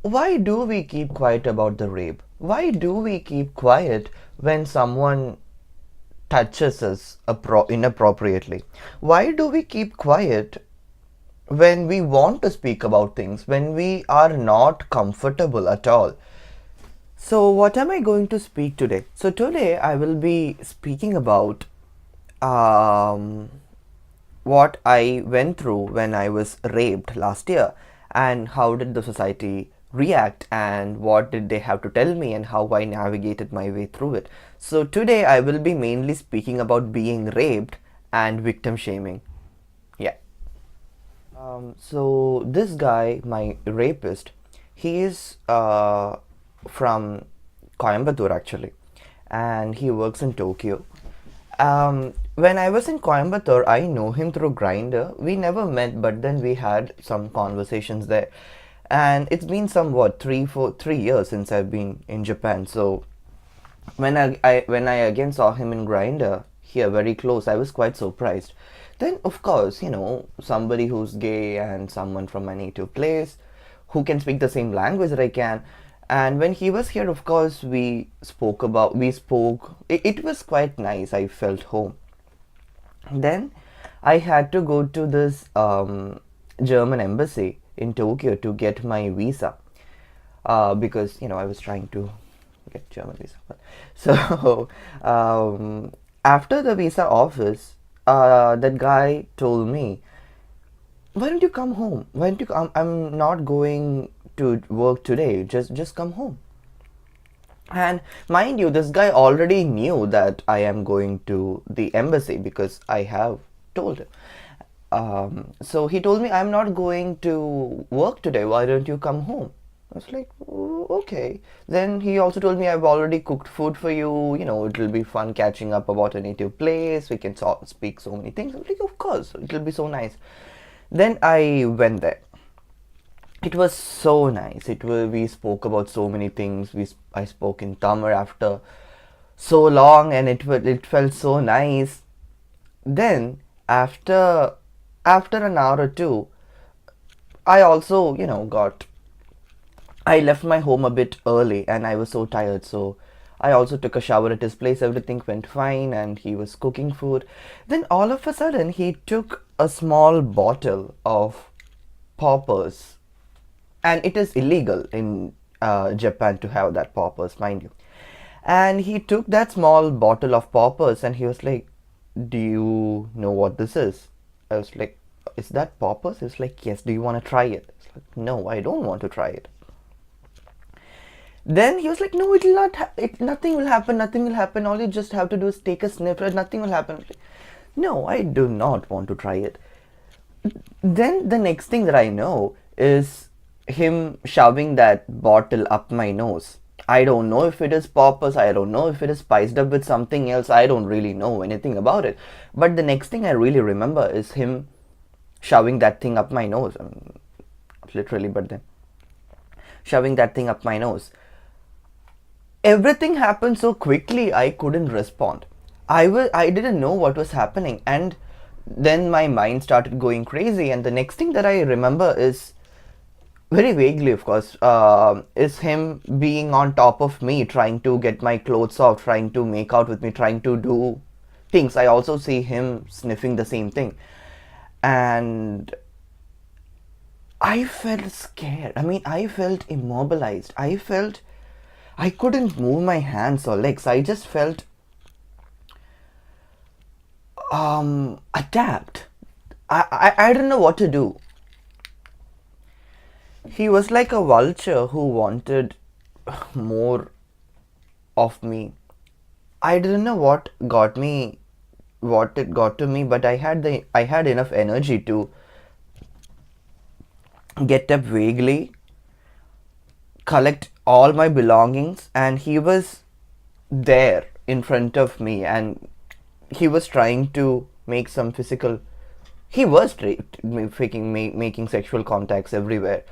Why do we keep quiet about the rape? Why do we keep quiet when someone touches us inappropriately? Why do we keep quiet when we want to speak about things, when we are not comfortable at all? So, what am I going to speak today? So, today I will be speaking about um, what I went through when I was raped last year, and how did the society react, and what did they have to tell me, and how I navigated my way through it. So, today I will be mainly speaking about being raped and victim shaming. Yeah. So this guy, my rapist, he is from Coimbatore actually, and he works in Tokyo. When I was in Coimbatore, I know him through Grinder. We never met, but then we had some conversations there, and it's been somewhat 3 years since I've been in Japan. So when I again saw him in Grinder here very close, I was quite surprised. Then of course, somebody who's gay and someone from my native place who can speak the same language that I can. And when he was here, of course, we spoke. It was quite nice. I felt home. Then I had to go to this German embassy in Tokyo to get my visa, because I was trying to get German visa. So after the visa office, that guy told me, "Why don't you come home? Why don't you come? I'm not going to work today. Just come home." And mind you, this guy already knew that I am going to the embassy because I have told him. So he told me, "I'm not going to work today. Why don't you come home?" I was like, "Oh, okay." Then he also told me, "I've already cooked food for you. It'll be fun catching up about a native place. We can speak so many things." I was like, "Of course, it'll be so nice." Then I went there. It was so nice. We spoke about so many things. I spoke in Tamil after so long, and it felt so nice. Then after an hour or two, I also got I left my home a bit early, and I was so tired, so I also took a shower at his place. Everything went fine, and he was cooking food. Then all of a sudden, he took a small bottle of poppers, and it is illegal in Japan to have that poppers, mind you. And he took that small bottle of poppers, and he was like, "Do you know what this is?" I was like, "Is that poppers?" He's like, "Yes. Do you want to try it?" I was like, "No, I don't want to try it." Then he was like, "No, it will not. Nothing will happen. Nothing will happen. All you just have to do is take a sniff. Nothing will happen." I was like, "No, I do not want to try it." Then the next thing that I know is him shoving that bottle up my nose. I don't know if it is poppers. I don't know if it is spiced up with something else. I don't really know anything about it. But the next thing I really remember is him shoving that thing up my nose. I mean, literally, but then shoving that thing up my nose. Everything happened so quickly, I couldn't respond. I didn't know what was happening, and then my mind started going crazy. And the next thing that I remember is, very vaguely, of course, is him being on top of me, trying to get my clothes off, trying to make out with me, trying to do things. I also see him sniffing the same thing, and I felt scared. I mean, I felt immobilized. I couldn't move my hands or legs. I just felt attacked. I don't know what to do. He was like a vulture who wanted more of me. I didn't know what it got to me, but I had enough energy to get up vaguely, collect all my belongings, and he was there in front of me, and he was trying to make some physical. He was making sexual contacts everywhere.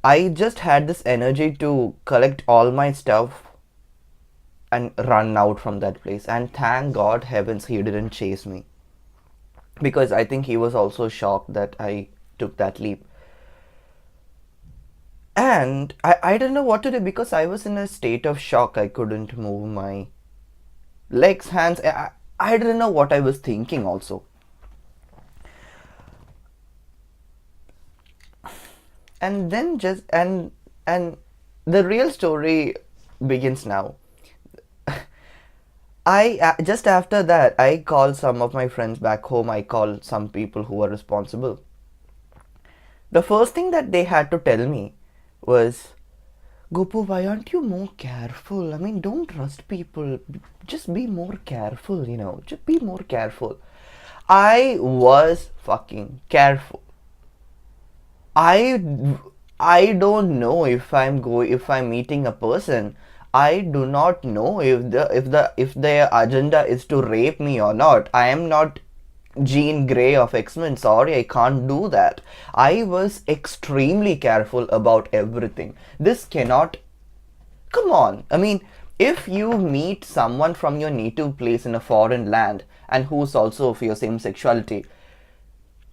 I just had this energy to collect all my stuff and run out from that place. And thank God heavens he didn't chase me, because I think he was also shocked that I took that leap. And I didn't know what to do because I was in a state of shock. I couldn't move my legs, hands. I didn't know what I was thinking also. And then and the real story begins now. I just after that I called some of my friends back home. I called some people who were responsible. The first thing that they had to tell me was, Gopu, why aren't you more careful? I mean, don't trust people. Just be more careful, Just be more careful. I was fucking careful. I I don't know if I'm meeting a person. I do not know if their agenda is to rape me or not. I am not Jean Grey of X-Men. Sorry, I can't do that. I was extremely careful about everything. This cannot. Come on. I mean, if you meet someone from your native place in a foreign land and who's also of your same sexuality,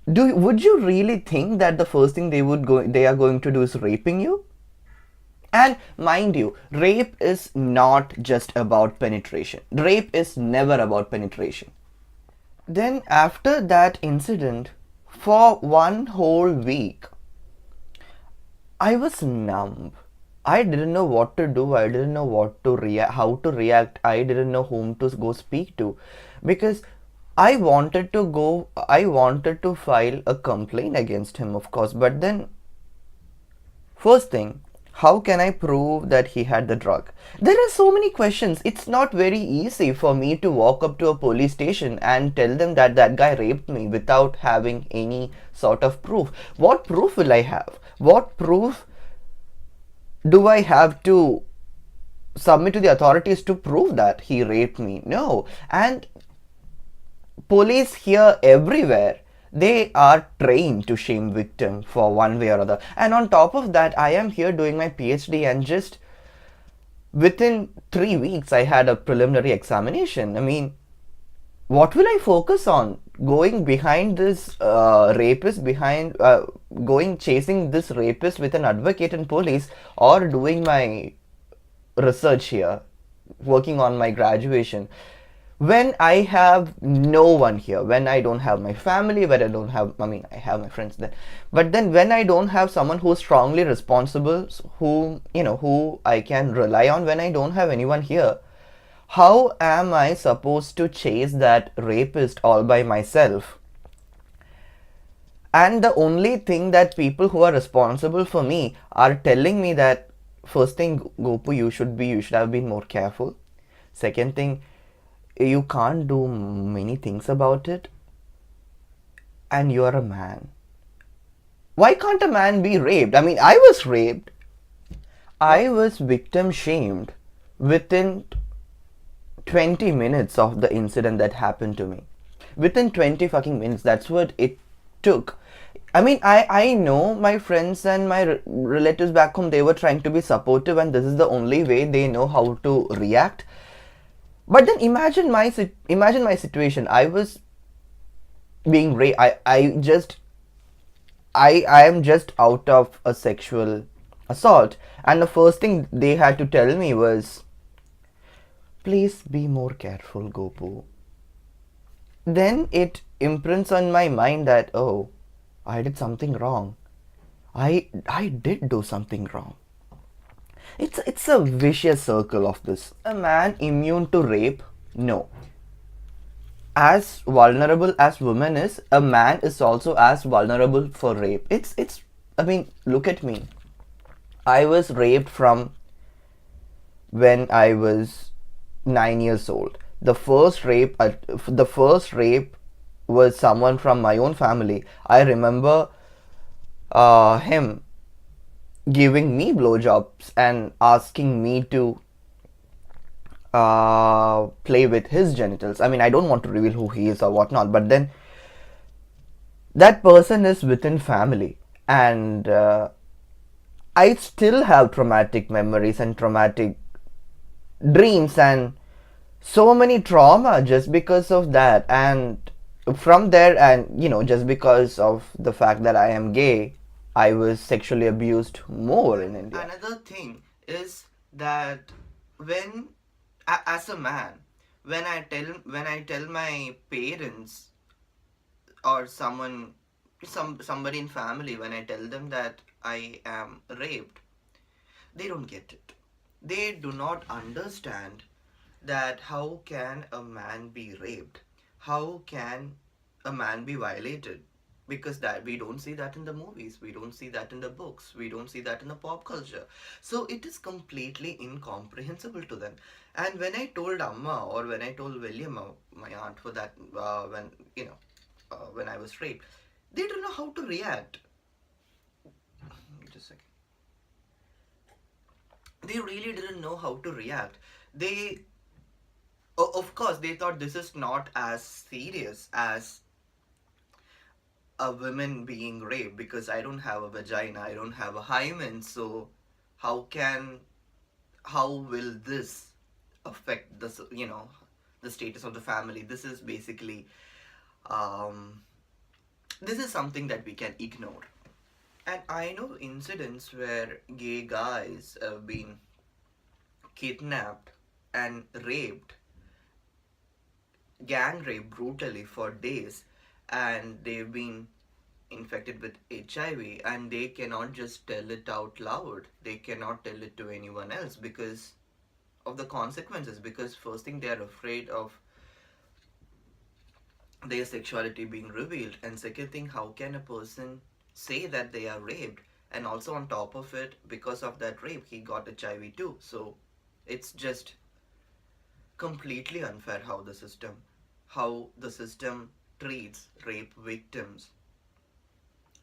would you really think that the first thing they are going to do is raping you? And mind you, rape is not just about penetration. Rape is never about penetration. Then after that incident, for one whole week, I was numb. I didn't know what to do. I didn't know how to react. I didn't know whom to go speak to, because I wanted to file a complaint against him, of course. But then, first thing, how can I prove that he had the drug? There are so many questions. It's not very easy for me to walk up to a police station and tell them that that guy raped me without having any sort of proof. What proof will I have? What proof do I have to submit to the authorities to prove that he raped me? No. And police here everywhere, they are trained to shame victim for one way or other. And on top of that, I am here doing my PhD, and just within 3 weeks I had a preliminary examination. I mean, what will I focus on? Going behind this rapist, going chasing this rapist with an advocate and police, or doing my research here, working on my graduation, when I have no one here, when I don't have my family, when I don't have, I mean, I have my friends then, but then when I don't have someone who's strongly responsible, who I can rely on, when I don't have anyone here, how am I supposed to chase that rapist all by myself? And the only thing that people who are responsible for me are telling me that, first thing, Gopu, you should have been more careful. Second thing, you can't do many things about it. And you're a man. Why can't a man be raped? I mean, I was raped. I was victim shamed within 20 minutes of the incident that happened to me. Within 20 fucking minutes. That's what it took. I mean, I know my friends and my relatives back home, they were trying to be supportive, and this is the only way they know how to react. But then imagine my situation. I was being raped. I am just out of a sexual assault, and the first thing they had to tell me was, please be more careful, Gopu. Then it imprints on my mind that, oh, I did something wrong. I did do something wrong. It's a vicious circle of this. A man immune to rape? No. As vulnerable as woman is, a man is also as vulnerable for rape. I mean, look at me. I was raped from when I was 9 years old. The first rape was someone from my own family. I remember him giving me blowjobs and asking me to play with his genitals. I mean, I don't want to reveal who he is or whatnot, but then that person is within family, and I still have traumatic memories and traumatic dreams and so many trauma just because of that. And from there, and just because of the fact that I am gay, I was sexually abused more in India. Another thing is that when, as a man, when I tell my parents or somebody in family, when I tell them that I am raped, they don't get it. They do not understand that how can a man be raped? How can a man be violated? Because that we don't see that in the movies, we don't see that in the books, we don't see that in the pop culture. So it is completely incomprehensible to them. And when I told Amma, or when I told William, my aunt, for that, when when I was raped, they don't know how to react. Just a second. They really didn't know how to react. They, of course, they thought this is not as serious as a woman being raped, because I don't have a vagina, I don't have a hymen, so how can, how will this affect the the status of the family? This is basically, um, this is something that we can ignore. And I know incidents where gay guys have been kidnapped and raped, gang raped brutally for days, and they've been infected with HIV, and they cannot just tell it out loud. They cannot tell it to anyone else because of the consequences. Because first thing, they are afraid of their sexuality being revealed, and second thing, how can a person say that they are raped, and also on top of it, because of that rape, he got HIV too. So it's just completely unfair how the system treats rape victims,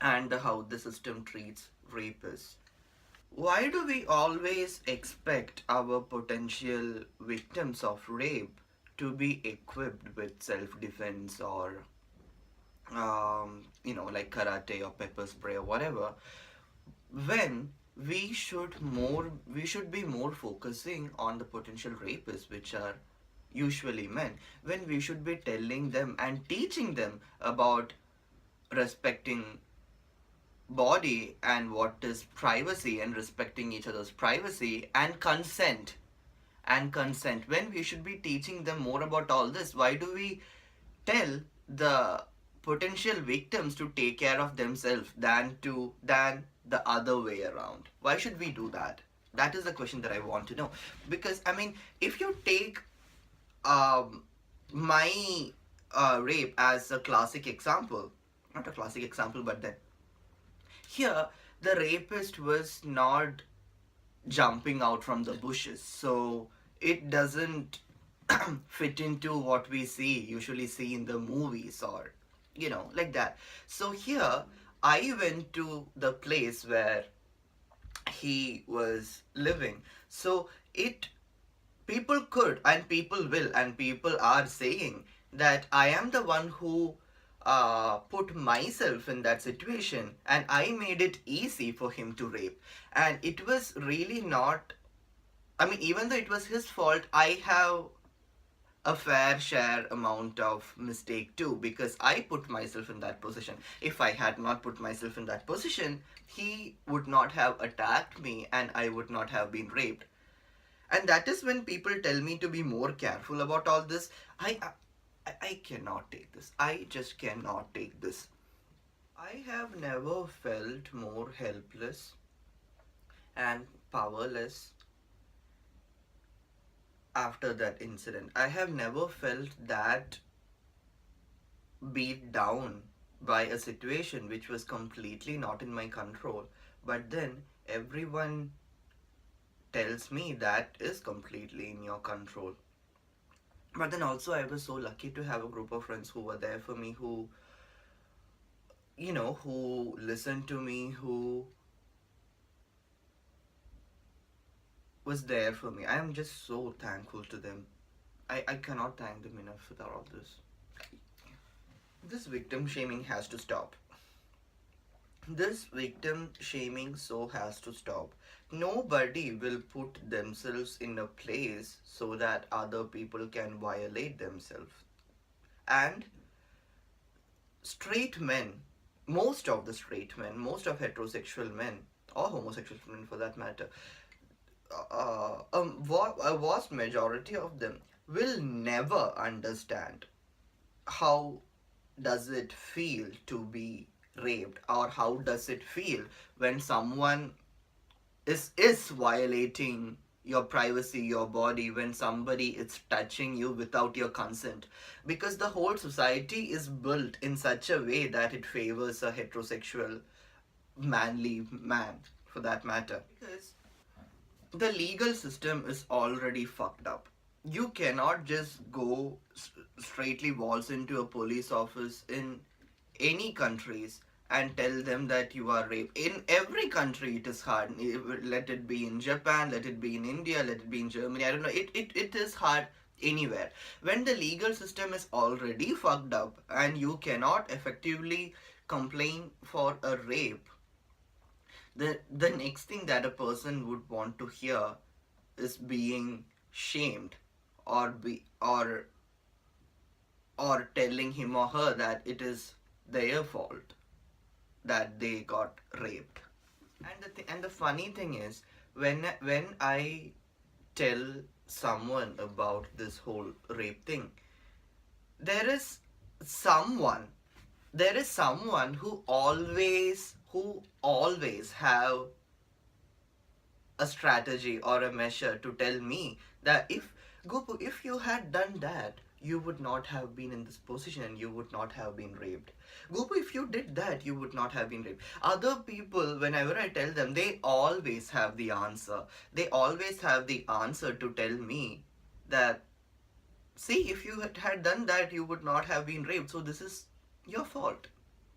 and how the system treats rapists. Why do we always expect our potential victims of rape to be equipped with self defense, or, like karate or pepper spray or whatever, when we should be more focusing on the potential rapists, which are usually men, when we should be telling them and teaching them about respecting body, and what is privacy, and respecting each other's privacy, and consent, when we should be teaching them more about all this. Why do we tell the potential victims to take care of themselves than the other way around? Why should we do that? That is the question that I want to know. Because I mean, if you take um my rape as a classic example, not a classic example, but then here, the rapist was not jumping out from the bushes, so it doesn't fit into what we usually see in the movies, or like that. So here, I went to the place where he was living. So it people could, and people will, and people are saying that I am the one who put myself in that situation, and I made it easy for him to rape. And it was really not, I mean, even though it was his fault, I have a fair share amount of mistake too, because I put myself in that position. If I had not put myself in that position, he would not have attacked me, and I would not have been raped. And that is when people tell me to be more careful about all this. I cannot take this. I just cannot take this. I have never felt more helpless and powerless after that incident. I have never felt that beat down by a situation which was completely not in my control. But then everyone tells me that is completely in your control. But then also, I was so lucky to have a group of friends who were there for me, who listened to me, who was there for me. I am just so thankful to them. I cannot thank them enough for all this. This victim shaming has to stop. This victim shaming so has to stop. Nobody will put themselves in a place so that other people can violate themselves. And straight men most of the straight men, most of heterosexual men, or homosexual men for that matter, a vast majority of them will never understand how does it feel to be raped, or how does it feel when someone is violating your privacy, your body, when somebody is touching you without your consent, because the whole society is built in such a way that it favors a heterosexual manly man, for that matter, because the legal system is already fucked up. You cannot just go straightly waltz into a police office in any countries and tell them that you are raped. In every country it is hard. Let it be in Japan, let it be in India, let it be in Germany, I don't know, it is hard anywhere. When the legal system is already fucked up and you cannot effectively complain for a rape, the next thing that a person would want to hear is being shamed, or be or telling him or her that it is their fault that they got raped. And the funny thing is, when I tell someone about this whole rape thing, there is someone there is someone who always have a strategy or a measure to tell me that, if Gopu, if you had done that, you would not have been in this position and you would not have been raped. Gopu, if you did that, you would not have been raped. Other people, whenever I tell them, they always have the answer. They always have the answer to tell me that, see, if you had done that, you would not have been raped. So this is your fault.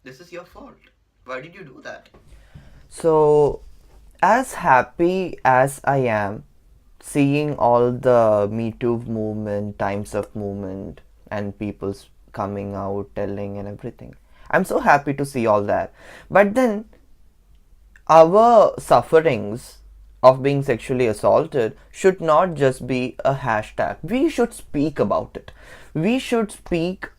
This is your fault. Why did you do that? So, as happy as I am seeing all the Me Too movement, Times of movement, and people's coming out, telling, and everything, I'm so happy to see all that. But then, our sufferings of being sexually assaulted should not just be a hashtag. We should speak about it. We should speak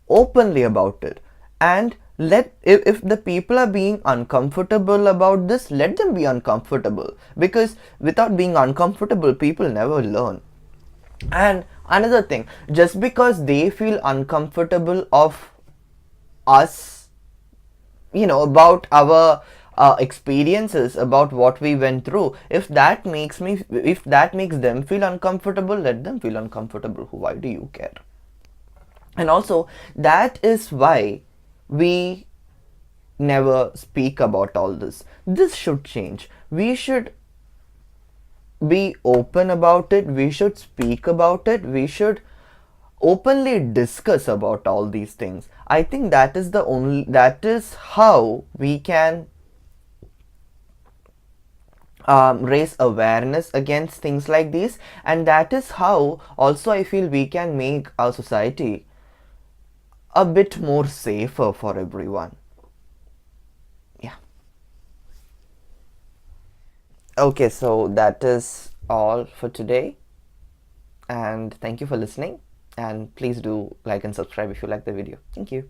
openly about it. And if the people are being uncomfortable about this, let them be uncomfortable. Because without being uncomfortable, people never learn. And another thing, just because they feel uncomfortable of us, about our experiences, about what we went through, if that makes them feel uncomfortable, let them feel uncomfortable. Why do you care? And also, that is why we never speak about all this should change. We should be open about it. We should speak about it. We should openly discuss about all these things. I think that is how we can raise awareness against things like this, and that is how also I feel we can make our society a bit more safer for everyone. Yeah. Okay, so that is all for today, and thank you for listening, and please do like and subscribe if you like the video. Thank you.